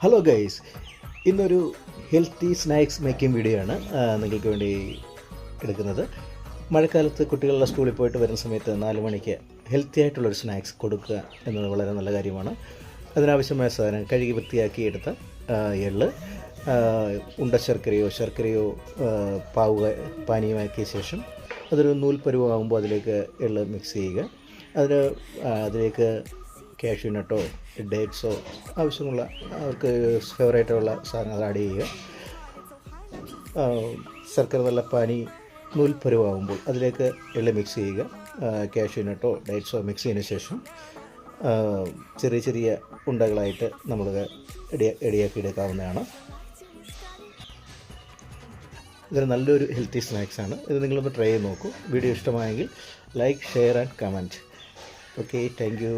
Hello guys, ഇന്നൊരു healthy snacks making video ആണ് നിങ്ങൾക്ക് വേണ്ടി എടുക്കുന്നത്. മഴക്കാലത്ത് കുട്ടികളുടെ സ്കൂളിൽ പോയിട്ട് വരുന്ന സമയത്ത് 4 മണിക്ക് ഹെൽത്തി ആയിട്ടുള്ളൊരു സ്നാക്സ് കൊടുക്കുക എന്നത് വളരെ നല്ല കാര്യമാണ്. അതിനാവശ്യമായ സാധനം കഴുകി വൃത്തിയാക്കി എടുത്ത എള്ള്, ഉണ്ട ശർക്കരയോ പാനീയമാക്കിയ ശേഷം അതൊരു നൂൽ പരുവമാകുമ്പോൾ അതിലേക്ക് എള്ള് മിക്സ് ചെയ്യുക. അതിലേക്ക് കാഷ്യൂ നട്ടോ ഡേറ്റ്സോ ആവശ്യമുള്ള അവർക്ക് ഫേവറേറ്റുള്ള സാധനങ്ങൾ ആഡ് ചെയ്യുക. ശർക്കര നല്ല നൂൽ പരുവാകുമ്പോൾ അതിലേക്ക് എള്ള് മിക്സ് ചെയ്യുക. കാഷ്യൂ നട്ടോ ഡേറ്റ്സോ മിക്സ് ചെയ്തതിന് ശേഷം ചെറിയ ചെറിയ ഉണ്ടകളായിട്ട് നമ്മൾ റെഡിയാക്കി എടുക്കാവുന്നതാണ്. ഇതൊരു നല്ലൊരു ഹെൽത്തി സ്നാക്സാണ്. ഇത് നിങ്ങളൊന്ന് ട്രൈ ചെയ്ത് നോക്കൂ. വീഡിയോ ഇഷ്ടമായെങ്കിൽ like, share and comment. Okay, thank you.